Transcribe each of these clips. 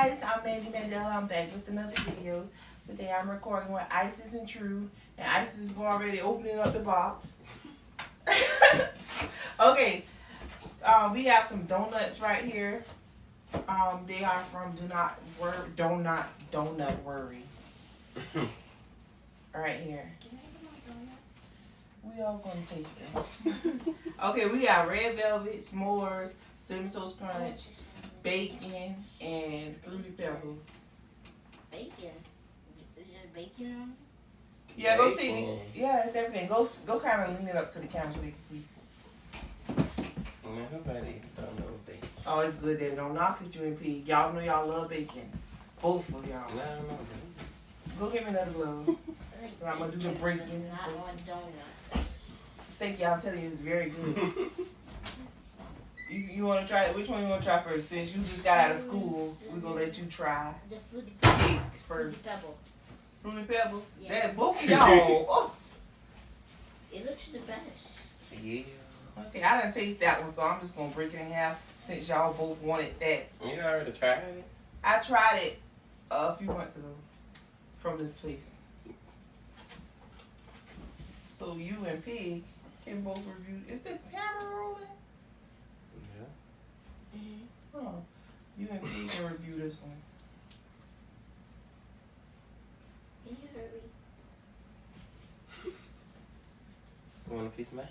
guys, I'm Mandy Mandela. I'm back with another video. Today I'm recording with Isis and True, and Isis is already opening up the box. Okay, we have some donuts right here. They are from Donut Worry. Right here. We all gonna taste them. Okay, we got red velvet, s'mores, cinnamon toast crunch, bacon, and fruity pebbles. Bacon? Is there bacon on? Yeah, go take it. Yeah, it's everything. Go kind of lean it up to the camera so they can see. Nobody don't know bacon. Oh, it's good that it don't knock at you and pig. Y'all know y'all love bacon. Both of y'all. No, no, Go get me another glove. I'm gonna do the breaking. Not on donut. Steak, y'all tell you, it's very good. You want to try it? Which one you want to try first? Since you just got out of school, we're going to let you try The fruity cake first. pebble. Fruity Pebbles? Yeah. That both of y'all. Oh. It looks the best. Yeah. Okay, I didn't taste that one, so I'm just going to break it in half since y'all both wanted that. You already tried it? I tried it a few months ago from this place. So you and Pig can both review. Is the camera rolling? Yeah. Oh, you and Pig can review this one. Can you hurry? You want a piece of mine?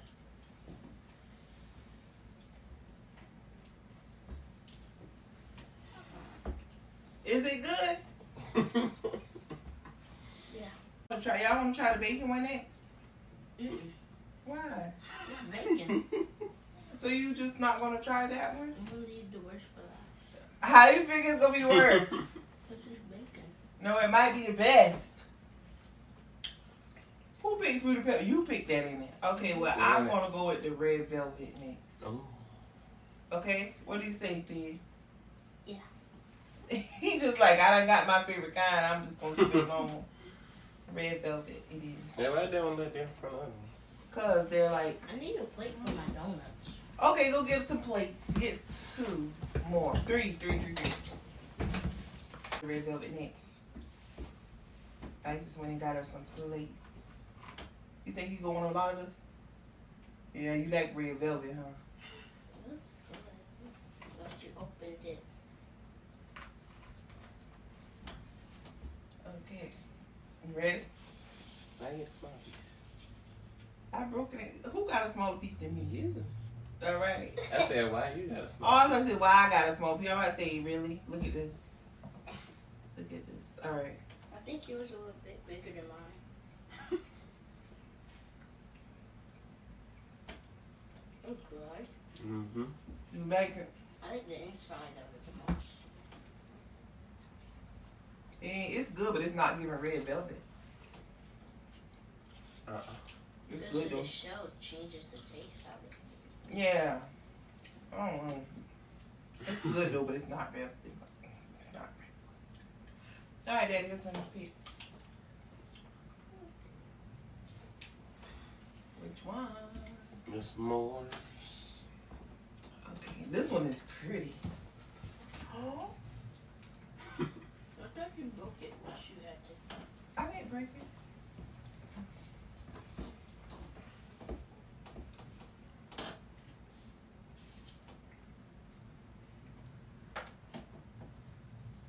Is it good? Yeah. Y'all want to try the bacon one next? Why? It's bacon. So you just not gonna try that one? I'm gonna leave the worst for last. How you figure it's gonna be the worst? Because it's bacon. No, it might be the best. Who picked fruity pebble? You picked that in it. Okay, well I'm gonna go with the red velvet next. Oh. Okay, what do you say, Pig? Yeah. He just like, I done got my favorite kind. I'm just gonna keep it normal. Red velvet, it is. Yeah, why they don't let them from others? Cause they're like, I need a plate for my donuts. okay, go get some plates. Get 2 more. 3. The red velvet next. Isis went and got her some plates. You think you gonna want a lot of this? Yeah, you like red velvet, huh? It looks good. But you opened it. Okay. You ready? I get a small piece. I broke it. Who got a smaller piece than me? You. All right. I said, why you got a Oh, small I was gonna say, why I got a small piece. I'm about to say, really? Look at this. Look at this. All right. I think yours a little bit bigger than mine. It's good. Mm-hmm. You like it? I like the inside of it the most. It's good, but it's not giving red velvet. It's Because good of though. the shell changes the taste of it. Yeah. I don't know. It's good though, but it's not red. It's not red. All right, Daddy, let's pick. Which one? The s'mores. Okay, this one is pretty. Oh, I thought you broke it once you had to. I didn't break it.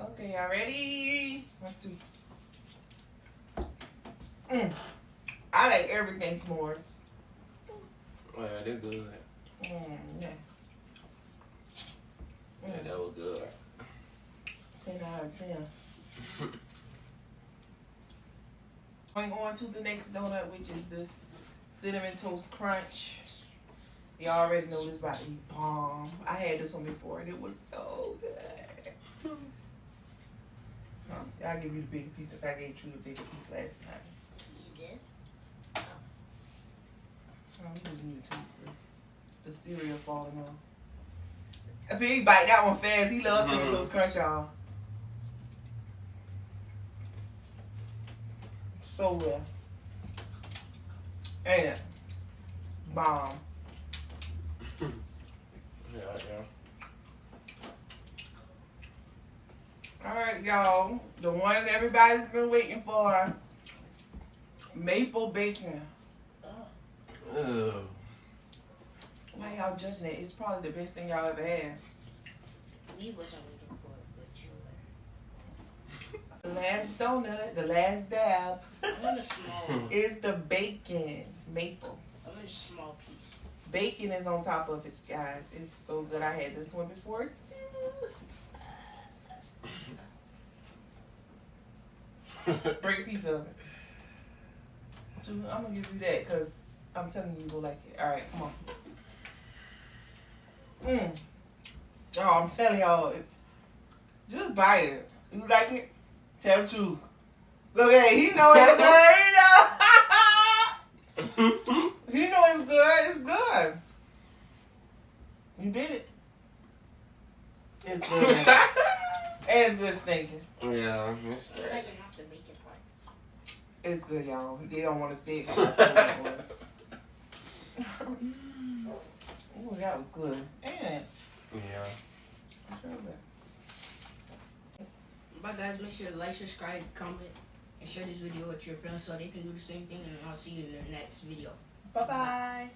Okay, y'all ready? 1, 2. I like everything s'mores. Oh, yeah, they're good. Yeah. Yeah, that was good. 10 out of 10. Going on to the next donut, which is this cinnamon toast crunch. You already know this about to be bomb. I had this one before and it was so good. I'll give you the bigger piece if I gave you the bigger piece last time. You did? Oh, you just need to taste this. The cereal falling off. If he bite that one fast, he loves cinnamon toast crunch, y'all. So well. And bomb. Yeah. Alright, y'all. The one everybody's been waiting for. Maple bacon. Ugh. Why y'all judging it? It's probably the best thing y'all ever had. We wasn't waiting for it, but you The last donut, the last dab, were. I'm in a small. is the bacon maple. I'm in a small piece. Bacon is on top of it, guys. It's so good. I had this one before too. Break a piece of it. So I'm gonna give you that because I'm telling you, you will like it. All right, come on. Oh, I'm telling y'all, just buy it. You like it? Tell the truth. Look at it. He know it's good. He know it's good. It's good. You did it. It's good. And it's good stinking. Yeah, it's I like enough to make it hard. It's good, y'all. They don't want to see it. 'Cause I told them it was. Ooh, that was good. And yeah. Bye guys, make sure to like, subscribe, comment, and share this video with your friends so they can do the same thing, and I'll see you in the next video. Bye bye.